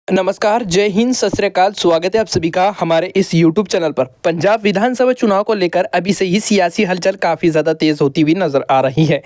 नमस्कार, जय हिंद, सत श्री अकाल। स्वागत है आप सभी का हमारे इस यूट्यूब चैनल पर। पंजाब विधानसभा चुनाव को लेकर अभी से ही सियासी हलचल काफ़ी ज़्यादा तेज़ होती हुई नजर आ रही है।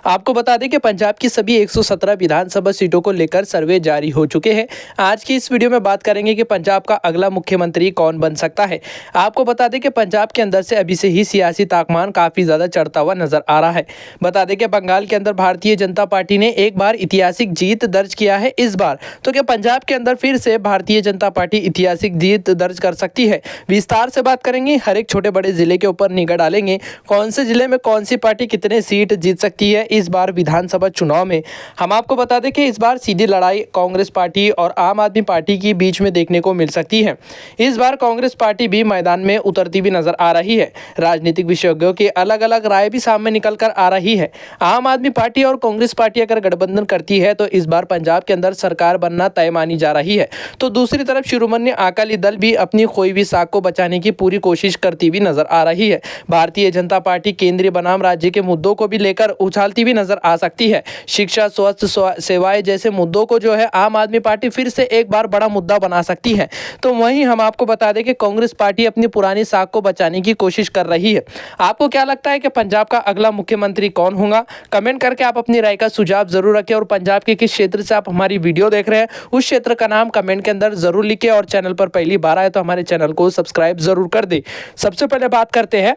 आपको बता दें कि पंजाब की सभी 117 विधानसभा सीटों को लेकर सर्वे जारी हो चुके हैं। आज की इस वीडियो में बात करेंगे कि पंजाब का अगला मुख्यमंत्री कौन बन सकता है। आपको बता दें कि पंजाब के अंदर से अभी से ही सियासी तापमान काफ़ी ज़्यादा चढ़ता हुआ नजर आ रहा है। बता दें कि बंगाल के अंदर भारतीय जनता पार्टी ने एक बार ऐतिहासिक जीत दर्ज किया है। इस बार तो क्या पंजाब के अंदर फिर से भारतीय जनता पार्टी ऐतिहासिक जीत दर्ज कर सकती है? विस्तार से बात करेंगे, हर एक छोटे बड़े जिले के ऊपर निगाह डालेंगे, कौन से जिले में कौन सी पार्टी कितने सीट जीत सकती है इस बार विधानसभा चुनाव में। हम आपको बता दें कि इस बार सीधी लड़ाई कांग्रेस पार्टी और आम आदमी पार्टी के बीच में देखने को मिल सकती है। इस बार कांग्रेस पार्टी भी मैदान में उतरती भी नजर आ रही है। राजनीतिक विशेषज्ञों की अलग अलग राय भी सामने निकल कर आ रही है। आम आदमी पार्टी और कांग्रेस पार्टी अगर गठबंधन करती है तो इस बार पंजाब के अंदर सरकार बनना तय मानी जा रही है। तो दूसरी तरफ शिरोमणि अकाली दल भी अपनी खोई हुई साख को बचाने की पूरी कोशिश करती हुई नजर आ रही है। भारतीय जनता पार्टी केंद्रीय बनाम राज्य के मुद्दों को भी लेकर उछालती हुई नजर आ सकती है। शिक्षा, स्वास्थ्य सेवाएं जैसे मुद्दों को जो है आम आदमी पार्टी फिर से एक बार बड़ा मुद्दा बना सकती है। तो वहीं हम आपको बता दें कि कांग्रेस पार्टी अपनी पुरानी साख को बचाने की कोशिश कर रही है। आपको क्या लगता है कि पंजाब का अगला मुख्यमंत्री कौन होगा? कमेंट करके आप अपनी राय का सुझाव जरूर रखें और पंजाब के किस क्षेत्र से आप हमारी वीडियो देख रहे हैं उस क्षेत्र का नाम कमेंट के अंदर जरूर लिखें और चैनल पर पहली बार आए तो हमारे चैनल को सब्सक्राइब जरूर कर दें। सबसे पहले बात करते हैं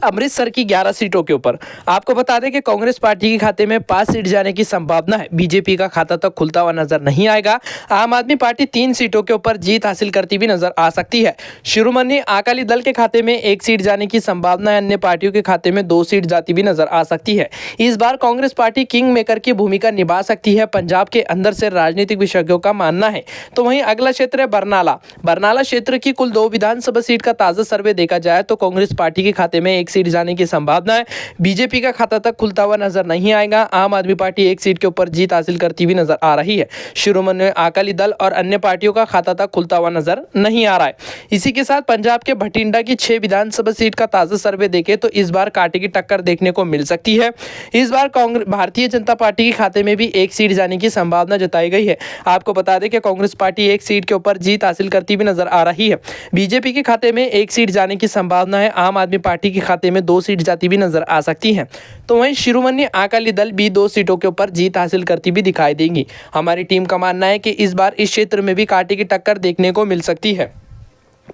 अमृतसर की 11 सीटों के ऊपर। आपको बता दें कि कांग्रेस पार्टी के खाते में 5 सीट जाने की संभावना है। बीजेपी का खाता तो खुलता हुआ नजर नहीं आएगा। आम आदमी पार्टी 3 सीटों के ऊपर जीत हासिल करती भी नजर आ सकती है। शिरोमणि अकाली दल के खाते में 1 सीट जाने की संभावना है। अन्य पार्टियों के खाते में 2 सीट जाती भी नजर आ सकती है। इस बार कांग्रेस पार्टी किंग मेकर की भूमिका निभा सकती है, पंजाब के अंदर से राजनीतिक विशेषज्ञों का मानना है। तो वहीं अगला क्षेत्र है बरनाला क्षेत्र की कुल 2 विधानसभा सीट का ताजा सर्वे देखा जाए तो कांग्रेस पार्टी के खाते में 1 सीट जाने की संभावना है। बीजेपी का खाता तक खुलता हुआ नजर नहीं आएगा। आम आदमी पार्टी 1 सीट के ऊपर जीत हासिल करती हुई नजर आ रही है। शिरोमणि अकाली दल और अन्य पार्टियों का खाता तक खुलता हुआ नजर नहीं आ रहा है। इसी के साथ पंजाब के भटिंडा की 6 विधानसभा सीट का ताजा सर्वे देखें तो इस बार कांटे की टक्कर देखने को मिल सकती है। इस बार भारतीय जनता पार्टी के खाते में भी 1 सीट जाने की संभावना जताई गई है। आपको बता दें कि कांग्रेस पार्टी 1 सीट के ऊपर जीत हासिल करती हुई नजर आ रही है। बीजेपी के खाते में 1 सीट जाने की संभावना है। आम आदमी पार्टी के खाते में 2 सीट जाती भी नजर आ सकती हैं। तो वहीं शिरोमणि अकाली दल भी 2 सीटों के ऊपर जीत हासिल करती भी दिखाई देंगी। हमारी टीम का मानना है कि इस बार इस क्षेत्र में भी कांटे की टक्कर देखने को मिल सकती है।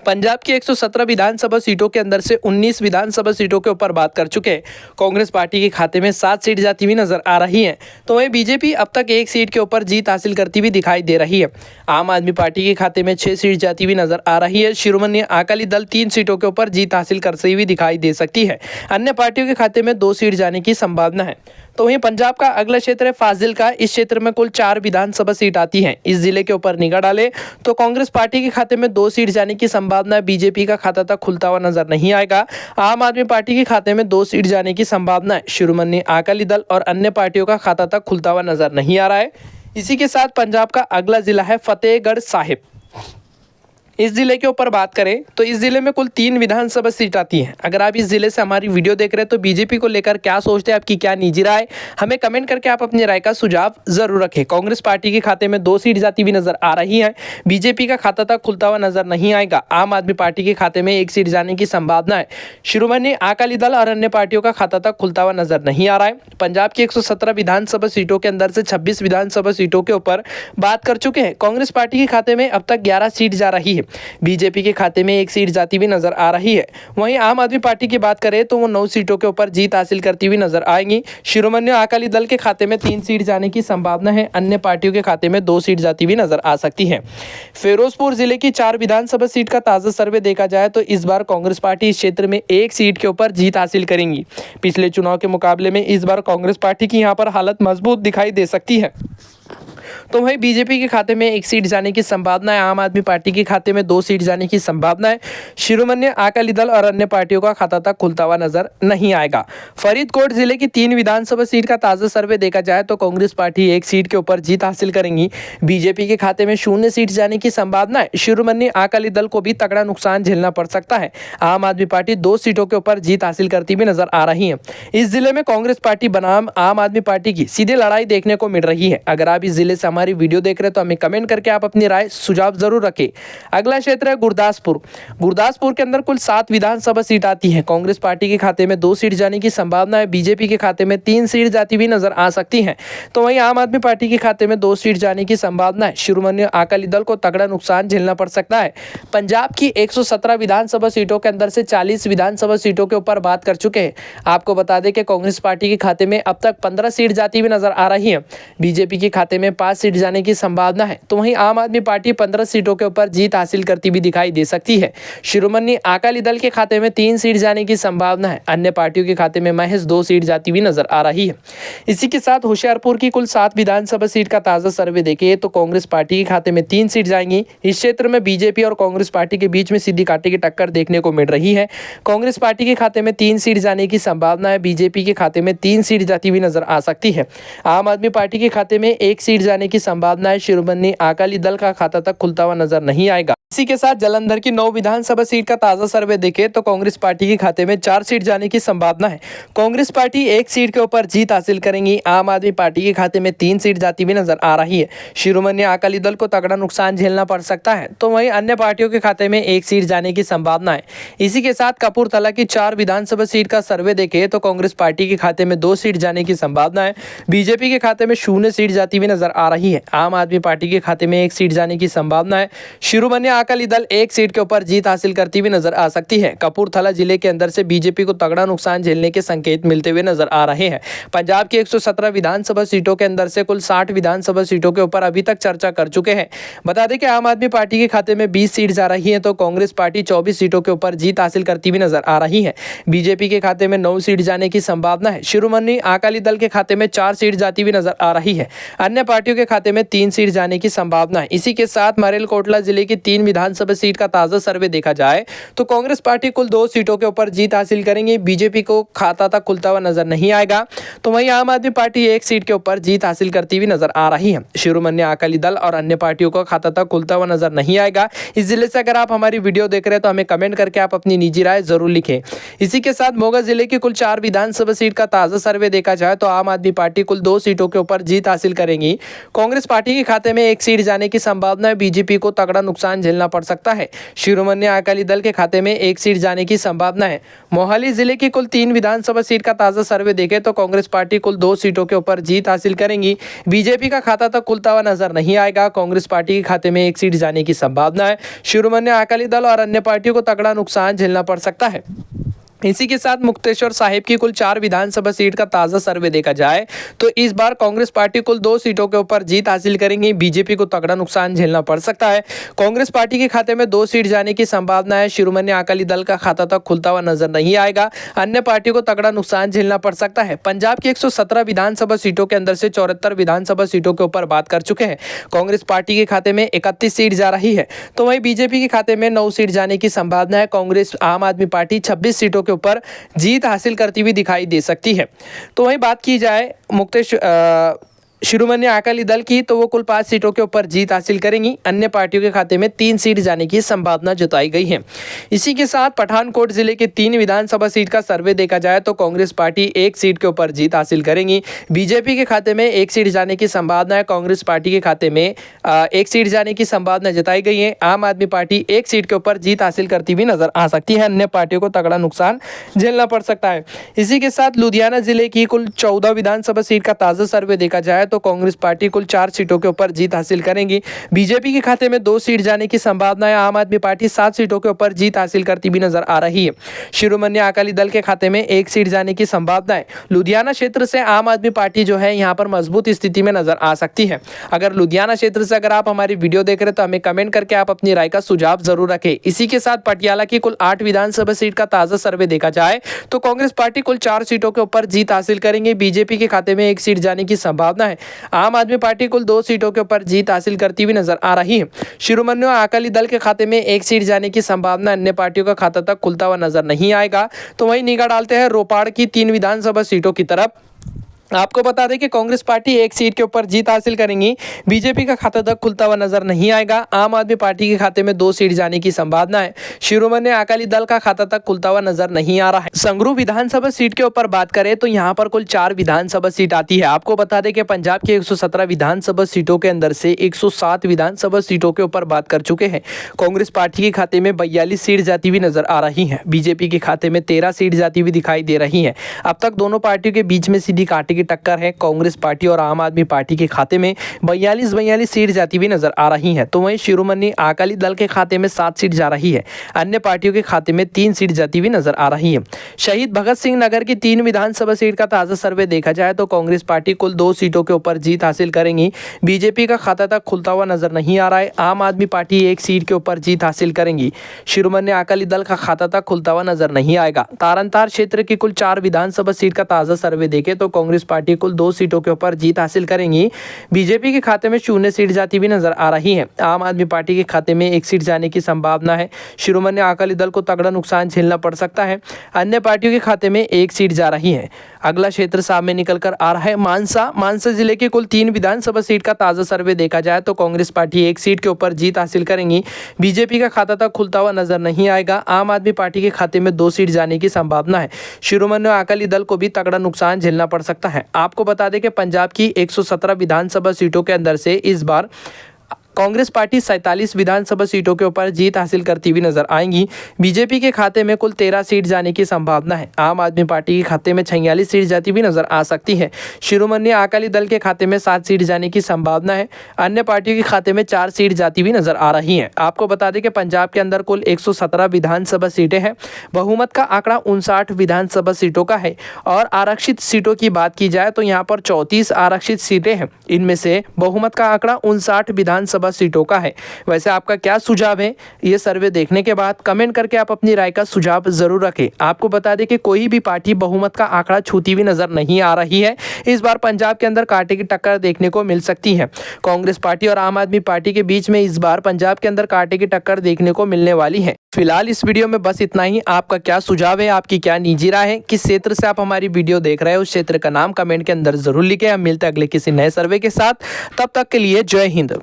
पंजाब की 117 विधानसभा सीटों के अंदर से 19 विधानसभा सीटों के ऊपर बात कर चुके हैं। कांग्रेस पार्टी के खाते में 7 सीट जाती हुई नजर आ रही हैं। तो वहीं बीजेपी अब तक 1 सीट के ऊपर जीत हासिल करती हुई दिखाई दे रही है। आम आदमी पार्टी के खाते में 6 सीट जाती हुई नजर आ रही है। शिरोमणि अकाली दल 3 सीटों के ऊपर जीत हासिल करती हुई दिखाई दे सकती है। अन्य पार्टियों के खाते में 2 सीट जाने की संभावना है। तो वहीं पंजाब का अगला क्षेत्र है फाजिल्का। इस क्षेत्र में कुल 4 विधानसभा सीट आती हैं। इस जिले के ऊपर निगाह डालें तो कांग्रेस पार्टी के खाते में 2 सीट जाने की संभावना है। बीजेपी का खाता तक खुलता हुआ नजर नहीं आएगा। आम आदमी पार्टी के खाते में 2 सीट जाने की संभावना है। शिरोमणि अकाली दल और अन्य पार्टियों का खाता तक खुलता हुआ नजर नहीं आ रहा है। इसी के साथ पंजाब का अगला जिला है फतेहगढ़ साहिब। इस जिले के ऊपर बात करें तो इस जिले में कुल 3 विधानसभा सीट आती हैं। अगर आप इस जिले से हमारी वीडियो देख रहे हैं तो बीजेपी को लेकर क्या सोचते हैं, आपकी क्या निजी राय, हमें कमेंट करके आप अपनी राय का सुझाव जरूर रखें। कांग्रेस पार्टी के खाते में 2 सीट जाती हुई नजर आ रही है। बीजेपी का खाता तक खुलता हुआ नजर नहीं आएगा। आम आदमी पार्टी के खाते में 1 सीट जाने की संभावना है। शिरोमणि अकाली दल और अन्य पार्टियों का खाता तक खुलता हुआ नजर नहीं आ रहा है। पंजाब की 117 विधानसभा सीटों के अंदर से 26 विधानसभा सीटों के ऊपर बात कर चुके हैं। कांग्रेस पार्टी के खाते में अब तक 11 सीट जा रही है। बीजेपी के खाते में 1 सीट जाती हुई नजर आ रही है। वहीं आम आदमी पार्टी की बात करें तो वो 9 सीटों के ऊपर जीत हासिल करती हुई नजर आएंगी। शिरोमणि अकाली दल के खाते में 3 सीट जाने की संभावना है। अन्य पार्टियों के खाते में 2 सीट जाती हुई नजर आ सकती है। फिरोजपुर जिले की 4 विधानसभा सीट का ताजा सर्वे देखा जाए तो इस बार कांग्रेस पार्टी इस क्षेत्र में 1 सीट के ऊपर जीत हासिल करेंगी। पिछले चुनाव के मुकाबले में इस बार कांग्रेस पार्टी की यहाँ पर हालत मजबूत दिखाई दे सकती है। तो वहीं बीजेपी के खाते में 1 सीट जाने की संभावना है। आम आदमी पार्टी के खाते में 2 सीट जाने की संभावना है। शिरोमणि अकाली दल और अन्य पार्टियों का खाता तक खुलता हुआ नजर नहीं आएगा। फरीदकोट जिले की 3 विधानसभा सीट का ताजा सर्वे देखा जाए तो कांग्रेस पार्टी 1 सीट के ऊपर जीत हासिल करेंगी। बीजेपी के खाते में 0 सीट जाने की संभावना है। शिरोमणि अकाली दल को भी तगड़ा नुकसान झेलना पड़ सकता है। आम आदमी पार्टी 2 सीटों के ऊपर जीत हासिल करती भी नजर आ रही है। इस जिले में कांग्रेस पार्टी बनाम आम आदमी पार्टी की सीधी लड़ाई देखने को मिल रही है। अगर आप इस जिले से हमारी वीडियो देख रहे हैं तो हमें कमेंट करके आप अपनी राय सुझाव जरूर रखें। अगला क्षेत्र है गुरदासपुर। गुरदासपुर के अंदर कुल 7 विधानसभा सीट आती है। कांग्रेस पार्टी के खाते में 2 सीट जाने की संभावना है, बीजेपी के खाते में 3 सीट जाती हुई नजर आ सकती है। तो वहीं आम आदमी पार्टी के खाते में 2 सीट जाने की संभावना है। शिरोमणि अकाली दल को तगड़ा नुकसान झेलना पड़ सकता है। पंजाब की 117 विधानसभा सीटों के अंदर से 40 विधानसभा सीटों के ऊपर बात कर चुके हैं। आपको बता दें कि कांग्रेस पार्टी के खाते में अब तक 15 सीट जाती हुई नजर आ रही है। बीजेपी के खाते में 5 सीट जाने की संभावना है। तो वहीं आम आदमी पार्टी 15 सीटों के ऊपर जीत हासिल करती भी दिखाई दे सकती है। शिरोमणि अकाली दल के खाते में 3 सीट जाने की संभावना है। अन्य पार्टियों के खाते में महज 2 सीट जाती हुई नजर आ रही है। इसी के साथ होशियारपुर की कुल 7 विधानसभा सीट का ताजा सर्वे देखें तो कांग्रेस पार्टी के खाते में 3 सीट जाएंगी। इस क्षेत्र में बीजेपी और कांग्रेस पार्टी के बीच में सीधी कांटे की टक्कर देखने को मिल रही है। कांग्रेस पार्टी के खाते में 3 सीट जाने की संभावना है। बीजेपी के खाते में 3 सीट जाती हुई नजर आ सकती है। आम आदमी पार्टी के खाते में 1 सीट जाने की संभावना है। शिरोमणि अकाली दल का खाता तक खुलता हुआ नजर नहीं आएगा। इसी के साथ जालंधर की 9 विधानसभा सीट का ताजा सर्वे देखें तो कांग्रेस पार्टी के खाते में 4 सीट जाने की संभावना है। कांग्रेस पार्टी 1 सीट के ऊपर जीत हासिल करेंगी। आम आदमी पार्टी के खाते में 3 सीट जाती हुई नजर आ रही है। शिरोमणि अकाली दल को तगड़ा नुकसान झेलना पड़ सकता है। तो वहीं अन्य पार्टियों के खाते में 1 सीट जाने की संभावना है। इसी के साथ कपूरथला की 4 विधानसभा सीट का सर्वे देखें तो कांग्रेस पार्टी के खाते में 2 सीट जाने की संभावना है। बीजेपी के खाते में 0 सीट जाती हुई नजर आ रही है। आम आदमी पार्टी के खाते में 1 सीट जाने की संभावना है। शिरोमणि अकाली दल 1 सीट के ऊपर जीत हासिल करती हुई नजर आ सकती है। कपूरथला जिले के अंदर से बीजेपी को तगड़ा नुकसान झेलने के संकेत मिलते हुए नजर आ रहे हैं। पंजाब की 117 विधानसभा सीटों के अंदर से कुल 60 विधानसभा सीटों के ऊपर अभी तक चर्चा कर चुके हैं। बता दें कि आम आदमी पार्टी के खाते में 20 सीट जा रही है तो कांग्रेस पार्टी 24 सीटों के ऊपर जीत हासिल करती हुई नजर आ रही है। बीजेपी के खाते में 9 सीट जाने की संभावना है। शिरोमणि अकाली दल के खाते में 4 सीट जाती हुई नजर आ रही है। अन्य पार्टियों के खाते में 3 सीट जाने की संभावना है। इसी के साथ मारेलकोटला जिले की 3 विधानसभा सीट का ताजा सर्वे देखा जाए तो कांग्रेस पार्टी कुल 2 सीटों के ऊपर जीत हासिल करेंगी। बीजेपी को खाता तक खुलता हुआ नजर नहीं आएगा। तो वहीं आम आदमी पार्टी 1 सीट के ऊपर जीत हासिल करती हुई नजर आ रही है। शिरोमणि अकाली दल और अन्य पार्टियों का खाता तक खुलता हुआ नजर नहीं आएगा। इस जिले से अगर आप हमारी वीडियो देख रहे हैं तो हमें कमेंट करके आप अपनी निजी राय जरूर लिखें। इसी के साथ मोगा जिले की कुल 4 विधानसभा सीट का ताजा सर्वे देखा जाए तो आम आदमी पार्टी कुल 2 सीटों के ऊपर जीत हासिल करेंगी। कांग्रेस पार्टी के खाते में 1 सीट जाने की संभावना है। बीजेपी को तगड़ा नुकसान झेलना पड़ सकता है। शिरोमणि अकाली दल के खाते में 1 सीट जाने की संभावना है। मोहाली जिले की कुल 3 विधानसभा सीट का ताजा सर्वे देखें तो कांग्रेस पार्टी कुल 2 सीटों के ऊपर जीत हासिल करेंगी। बीजेपी का खाता तक खुलता हुआ नजर नहीं आएगा। कांग्रेस पार्टी के खाते में 1 सीट जाने की संभावना है। शिरोमणि अकाली दल और अन्य पार्टियों को तगड़ा नुकसान झेलना पड़ सकता है। इसी के साथ मुक्तेश्वर साहिब की कुल 4 विधानसभा सीट का ताजा सर्वे देखा जाए तो इस बार कांग्रेस पार्टी कुल 2 सीटों के ऊपर जीत हासिल करेंगी। बीजेपी को तगड़ा नुकसान झेलना पड़ सकता है। कांग्रेस पार्टी के खाते में 2 सीट जाने की संभावना है। शिरोमणि अकाली दल का खाता तक खुलता हुआ नजर नहीं आएगा। अन्य पार्टी को तगड़ा नुकसान झेलना पड़ सकता है। पंजाब की 117 विधानसभा सीटों के अंदर से 74 विधानसभा सीटों के ऊपर बात कर चुके हैं। कांग्रेस पार्टी के खाते में 31 सीट जा रही है तो वहीं बीजेपी के खाते में 9 सीट जाने की संभावना है। कांग्रेस आम आदमी पार्टी 26 सीटों के ऊपर जीत हासिल करती हुई दिखाई दे सकती है। तो वहीं बात की जाए शिरोमणि अकाली दल की तो वो कुल 5 सीटों के ऊपर जीत हासिल करेंगी। अन्य पार्टियों के खाते में 3 सीट जाने की संभावना जताई गई है। इसी के साथ पठानकोट जिले के 3 विधानसभा सीट का सर्वे देखा जाए तो कांग्रेस पार्टी 1 सीट के ऊपर जीत हासिल करेंगी। बीजेपी के खाते में 1 सीट जाने की संभावना है। कांग्रेस पार्टी के खाते में 1 सीट जाने की संभावना जताई गई है। आम आदमी पार्टी 1 सीट के ऊपर जीत हासिल करती हुई नजर आ सकती है। अन्य पार्टियों को तगड़ा नुकसान झेलना पड़ सकता है। इसी के साथ लुधियाना जिले की कुल 14 विधानसभा सीट का ताजा सर्वे देखा जाए तो कांग्रेस पार्टी कुल 4 सीटों के ऊपर जीत हासिल करेंगी। बीजेपी के खाते में 2 सीट जाने की संभावना है। आम आदमी पार्टी 7 सीटों के ऊपर जीत हासिल करती भी नजर आ रही है। शिरोमणि अकाली दल के खाते में 1 सीट जाने की संभावना है। लुधियाना क्षेत्र से आम आदमी पार्टी जो है यहाँ पर मजबूत स्थिति में नजर आ सकती है। अगर लुधियाना क्षेत्र से अगर आप हमारी वीडियो देख रहे हैं तो हमें कमेंट करके आप अपनी राय का सुझाव जरूर रखें। इसी के साथ पटियाला की कुल 8 विधानसभा सीट का ताजा सर्वे देखा जाए तो कांग्रेस पार्टी कुल 4 सीटों के ऊपर जीत हासिल करेंगे। बीजेपी के खाते में 1 सीट जाने की संभावना है। आम आदमी पार्टी कुल 2 सीटों के ऊपर जीत हासिल करती हुई नजर आ रही है। शिरोमणि अकाली दल के खाते में 1 सीट जाने की संभावना, अन्य पार्टियों का खाता तक खुलता हुआ नजर नहीं आएगा। तो वहीं निगाह डालते हैं रोपाड़ की 3 विधानसभा सीटों की तरफ। आपको बता दें कि कांग्रेस पार्टी एक सीट के ऊपर जीत हासिल करेंगी। बीजेपी का खाता तक खुलता हुआ नजर नहीं आएगा। आम आदमी पार्टी के खाते में 2 सीट जाने की संभावना है। शिरोमणि अकाली दल का खाता तक खुलता हुआ नजर नहीं आ रहा है। संगरूर विधानसभा सीट के ऊपर बात करें तो यहाँ पर कुल 4 विधानसभा सीट आती है। आपको बता दें कि पंजाब की 117 विधानसभा सीटों के अंदर से 107 विधानसभा सीटों के ऊपर बात कर चुके हैं। कांग्रेस पार्टी के खाते में 42 सीट जाती हुई नजर आ रही है। बीजेपी के खाते में 13 सीट जाती हुई दिखाई दे रही है। अब तक दोनों पार्टियों के बीच में सीधी कांटे की टक्कर है। कांग्रेस पार्टी और आम आदमी पार्टी के खाते में 42 सीट जाती हुई नजर आ रही है। तो वहीं शिरोमणि अकाली दल के खाते में 7 सीट जा रही है। अन्य पार्टियों के खाते में 3 सीट जाती हुई नजर आ रही है। शहीद भगत सिंह नगर की 3 विधानसभा सीट का ताजा सर्वे देखा जाए तो कांग्रेस पार्टी कुल 2 सीटों के ऊपर जीत हासिल करेंगी। बीजेपी का खाता तक खुलता हुआ नजर नहीं आ रहा है। आम आदमी पार्टी 1 सीट के ऊपर जीत हासिल करेंगी। शिरोमणि अकाली दल का खाता तक खुलता हुआ नजर नहीं आएगा। तारनतार क्षेत्र की कुल 4 विधानसभा सीट का ताजा सर्वे देखें तो कांग्रेस पार्टी कुल 2 सीटों के ऊपर जीत हासिल करेंगी। बीजेपी के खाते में 0 सीट जाती हुई नजर आ रही है। आम आदमी पार्टी के खाते में 1 सीट जाने की संभावना है। शिरोमणि अकाली दल को तगड़ा नुकसान झेलना पड़ सकता है। अन्य पार्टियों के खाते में 1 सीट जा रही है। अगला क्षेत्र सामने निकल कर आ रहा है मानसा जिले के कुल 3 विधानसभा सीट का ताजा सर्वे देखा जाए तो कांग्रेस पार्टी 1 सीट के ऊपर जीत हासिल करेंगी। बीजेपी का खाता तक खुलता हुआ नजर नहीं आएगा। आम आदमी पार्टी के खाते में 2 सीट जाने की संभावना है। शिरोमणि अकाली दल को भी तगड़ा नुकसान झेलना पड़ सकता है। आपको बता दें कि पंजाब की 117 विधानसभा सीटों के अंदर से इस बार कांग्रेस पार्टी 47 विधानसभा सीटों के ऊपर जीत हासिल करती हुई नजर आएंगी। बीजेपी के खाते में कुल 13 सीट जाने की संभावना है। आम आदमी पार्टी के खाते में 46 सीट जाती हुई नजर आ सकती है। शिरोमणि अकाली दल के खाते में 7 सीट जाने की संभावना है। अन्य पार्टियों के खाते में 4 सीट जाती हुई नजर आ रही है। आपको बता दें कि पंजाब के अंदर कुल 117 विधानसभा सीटें हैं। बहुमत का आंकड़ा 59 विधानसभा सीटों का है और आरक्षित सीटों की बात की जाए तो यहाँ पर 34 आरक्षित सीटें हैं। इनमें से बहुमत का आंकड़ा 59 विधानसभा सीटों का है। वैसे आपका क्या सुझाव है? ये सर्वे देखने के बाद कमेंट करके आप अपनी राय का सुझाव जरूर रखें। आपको बता दें कि कोई भी पार्टी बहुमत का आंकड़ा छूती हुई नजर नहीं आ रही है। इस बार पंजाब के अंदर कांटे की टक्कर देखने को मिल सकती है। कांग्रेस पार्टी और आम आदमी पार्टी के बीच में इस बार पंजाब के अंदर कांटे की टक्कर देखने को मिलने वाली है। फिलहाल इस वीडियो में बस इतना ही। आपका क्या सुझाव है? आपकी क्या निजी राय है? किस क्षेत्र से आप हमारी वीडियो देख रहे हैं उस क्षेत्र का नाम कमेंट के अंदर जरूर लिखें। हम मिलते हैं अगले किसी नए सर्वे के साथ। तब तक के लिए जय हिंद।